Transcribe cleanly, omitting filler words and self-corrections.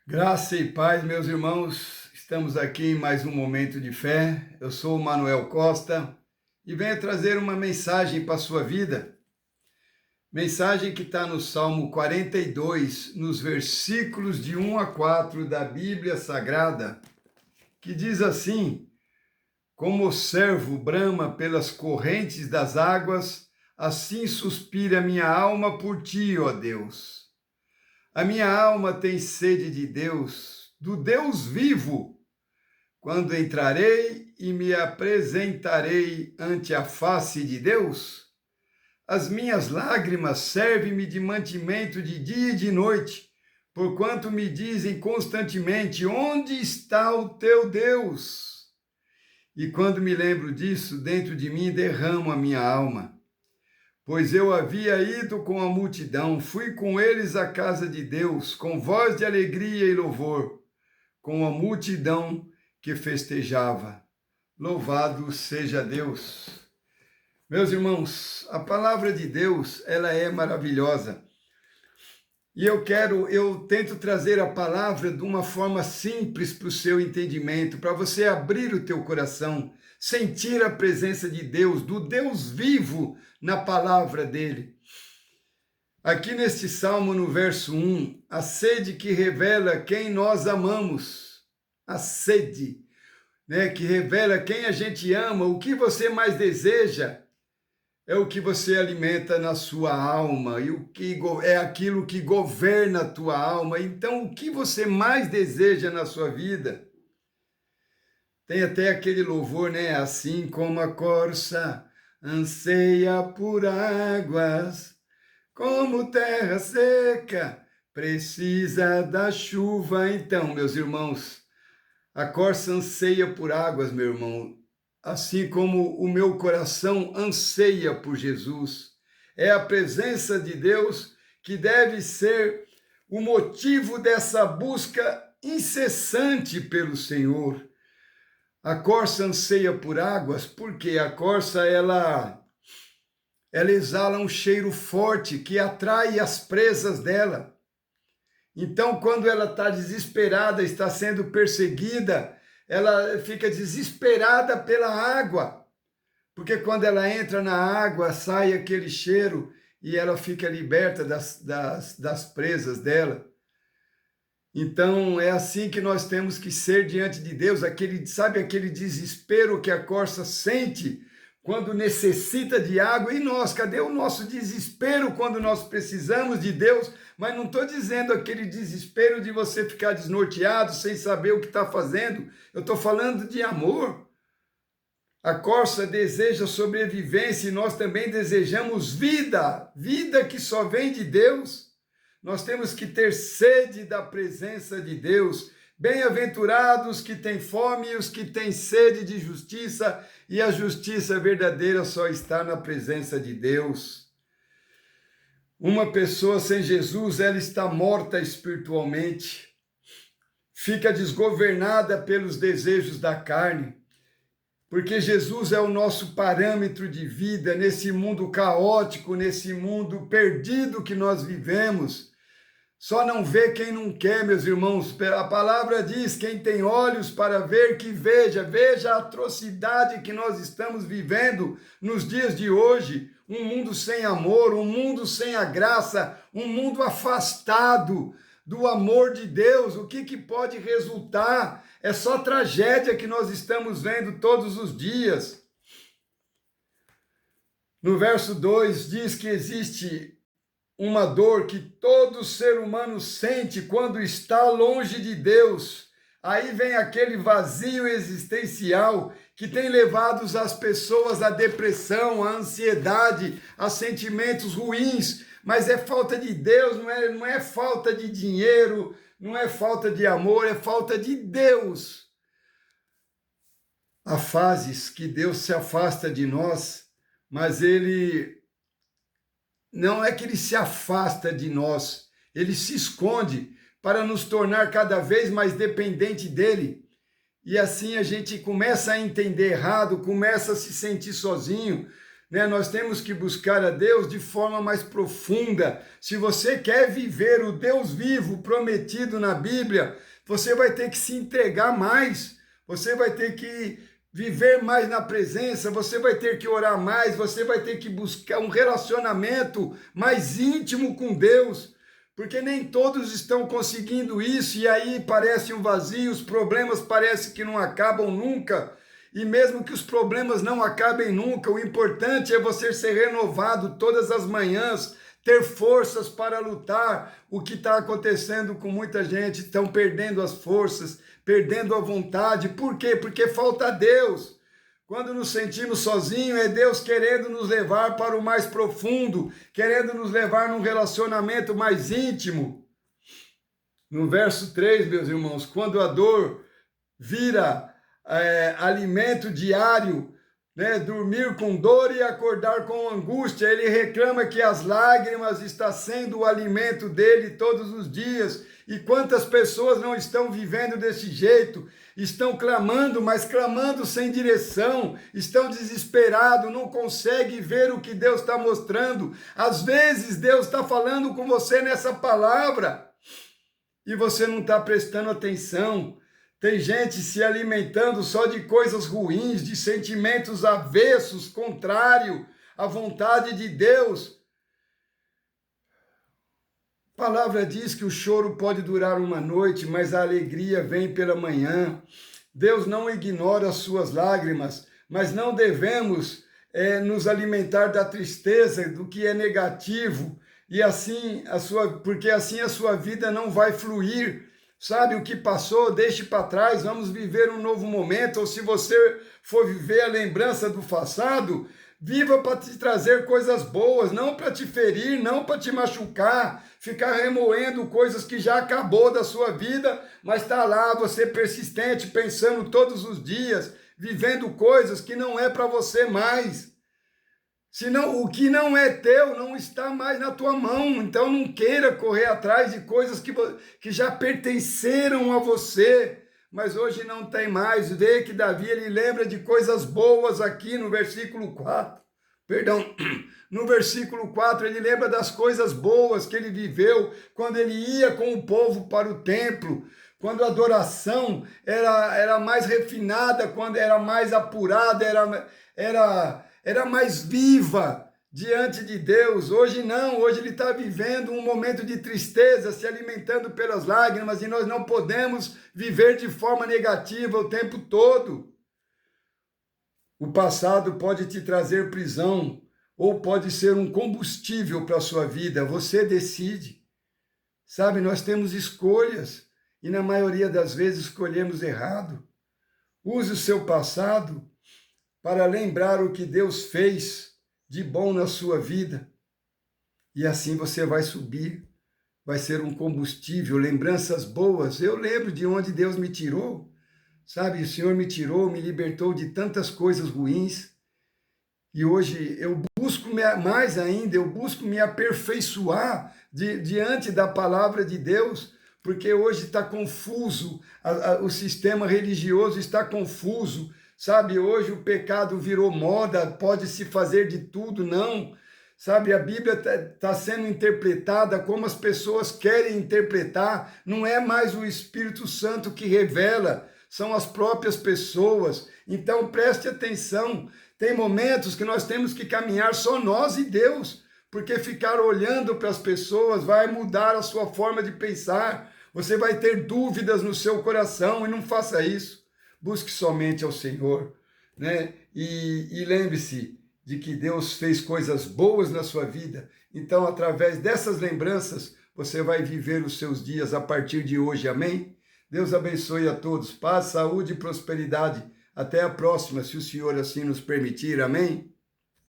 Graça e paz, meus irmãos, estamos aqui em mais um momento de fé. Eu sou o Manuel Costa e venho trazer uma mensagem para a sua vida. Mensagem que está no Salmo 42, nos versículos de 1 a 4 da Bíblia Sagrada, que diz assim: Como o servo brama pelas correntes das águas, assim suspira minha alma por ti, ó Deus. A minha alma tem sede de Deus, do Deus vivo. Quando entrarei e me apresentarei ante a face de Deus, as minhas lágrimas servem-me de mantimento de dia e de noite, porquanto me dizem constantemente: onde está o teu Deus? E quando me lembro disso, dentro de mim derramo a minha alma. Pois eu havia ido com a multidão, fui com eles à casa de Deus, com voz de alegria e louvor, com a multidão que festejava. Louvado seja Deus. Meus irmãos, a palavra de Deus, ela é maravilhosa. E eu tento trazer a palavra de uma forma simples para o seu entendimento, para você abrir o teu coração, sentir a presença de Deus, do Deus vivo na palavra dele. Aqui neste salmo, no verso 1, a sede que revela quem nós amamos, a sede, né, que revela quem a gente ama, o que você mais deseja, é o que você alimenta na sua alma, e o que é aquilo que governa a tua alma. Então, o que você mais deseja na sua vida? Tem até aquele louvor, né? Assim como a corça anseia por águas, como terra seca precisa da chuva. Então, meus irmãos, a corça anseia por águas, meu irmão, assim como o meu coração anseia por Jesus. É a presença de Deus que deve ser o motivo dessa busca incessante pelo Senhor. A corça anseia por águas porque a corça ela exala um cheiro forte que atrai as presas dela. Então, quando ela está desesperada, está sendo perseguida, ela fica desesperada pela água, porque quando ela entra na água, sai aquele cheiro e ela fica liberta das presas dela. Então, é assim que nós temos que ser diante de Deus, sabe aquele desespero que a corça sente quando necessita de água? E nós, cadê o nosso desespero quando nós precisamos de Deus? Mas não estou dizendo aquele desespero de você ficar desnorteado, sem saber o que está fazendo. Eu estou falando de amor. A corça deseja sobrevivência e nós também desejamos vida, vida que só vem de Deus. Nós temos que ter sede da presença de Deus. Bem-aventurados que têm fome e os que têm sede de justiça, e a justiça verdadeira só está na presença de Deus. Uma pessoa sem Jesus, ela está morta espiritualmente, fica desgovernada pelos desejos da carne, porque Jesus é o nosso parâmetro de vida nesse mundo caótico, nesse mundo perdido que nós vivemos. Só não vê quem não quer, meus irmãos. A palavra diz: quem tem olhos para ver, que veja. Veja a atrocidade que nós estamos vivendo nos dias de hoje. Um mundo sem amor, um mundo sem a graça, um mundo afastado do amor de Deus. O que pode resultar? É só tragédia que nós estamos vendo todos os dias. No verso 2 diz que existe uma dor que todo ser humano sente quando está longe de Deus. Aí vem aquele vazio existencial que tem levado as pessoas à depressão, à ansiedade, a sentimentos ruins. Mas é falta de Deus, não é falta de dinheiro, não é falta de amor, é falta de Deus. Há fases que Deus se afasta de nós, mas não é que ele se afasta de nós, ele se esconde para nos tornar cada vez mais dependente dele. E assim a gente começa a entender errado, começa a se sentir sozinho, né? Nós temos que buscar a Deus de forma mais profunda. Se você quer viver o Deus vivo prometido na Bíblia, você vai ter que se entregar mais, você vai ter que viver mais na presença, você vai ter que orar mais, você vai ter que buscar um relacionamento mais íntimo com Deus, porque nem todos estão conseguindo isso, e aí parece um vazio, os problemas parecem que não acabam nunca, e mesmo que os problemas não acabem nunca, o importante é você ser renovado todas as manhãs, ter forças para lutar. O que está acontecendo com muita gente, estão perdendo as forças, perdendo a vontade. Por quê? Porque falta Deus. Quando nos sentimos sozinhos, é Deus querendo nos levar para o mais profundo, querendo nos levar num relacionamento mais íntimo. No verso 3, meus irmãos, quando a dor vira alimento diário, né, dormir com dor e acordar com angústia, ele reclama que as lágrimas estão sendo o alimento dele todos os dias. E quantas pessoas não estão vivendo desse jeito, estão clamando, mas clamando sem direção, estão desesperados, não conseguem ver o que Deus está mostrando. Às vezes Deus está falando com você nessa palavra e você não está prestando atenção. Tem gente se alimentando só de coisas ruins, de sentimentos avessos, contrário à vontade de Deus. A palavra diz que o choro pode durar uma noite, mas a alegria vem pela manhã. Deus não ignora as suas lágrimas, mas não devemos nos alimentar da tristeza, do que é negativo, e assim porque assim a sua vida não vai fluir. Sabe, o que passou, deixe para trás, vamos viver um novo momento. Ou se você for viver a lembrança do passado, viva para te trazer coisas boas, não para te ferir, não para te machucar, ficar remoendo coisas que já acabou da sua vida, mas está lá, você persistente, pensando todos os dias, vivendo coisas que não é para você mais. Senão, o que não é teu não está mais na tua mão. Então não queira correr atrás de coisas que já pertenceram a você, mas hoje não tem mais. Vê que Davi, ele lembra de coisas boas aqui no versículo 4. No versículo 4 ele lembra das coisas boas que ele viveu quando ele ia com o povo para o templo, quando a adoração era mais refinada, quando era mais apurada, era mais viva diante de Deus. Hoje não, hoje ele está vivendo um momento de tristeza, se alimentando pelas lágrimas, e nós não podemos viver de forma negativa o tempo todo. O passado pode te trazer prisão, ou pode ser um combustível para a sua vida, você decide. Sabe, nós temos escolhas, e na maioria das vezes escolhemos errado. Use o seu passado para lembrar o que Deus fez de bom na sua vida. E assim você vai subir, vai ser um combustível, lembranças boas. Eu lembro de onde Deus me tirou, sabe? O Senhor me tirou, me libertou de tantas coisas ruins. E hoje eu busco mais ainda, eu busco me aperfeiçoar diante da palavra de Deus, porque hoje está confuso, o sistema religioso está confuso. Sabe, hoje o pecado virou moda, pode se fazer de tudo, não. Sabe, a Bíblia está sendo interpretada como as pessoas querem interpretar, não é mais o Espírito Santo que revela, são as próprias pessoas. Então preste atenção, tem momentos que nós temos que caminhar só nós e Deus, porque ficar olhando para as pessoas vai mudar a sua forma de pensar, você vai ter dúvidas no seu coração, e não faça isso. Busque somente ao Senhor, né? E lembre-se de que Deus fez coisas boas na sua vida. Então, através dessas lembranças, você vai viver os seus dias a partir de hoje. Amém? Deus abençoe a todos. Paz, saúde e prosperidade. Até a próxima, se o Senhor assim nos permitir. Amém?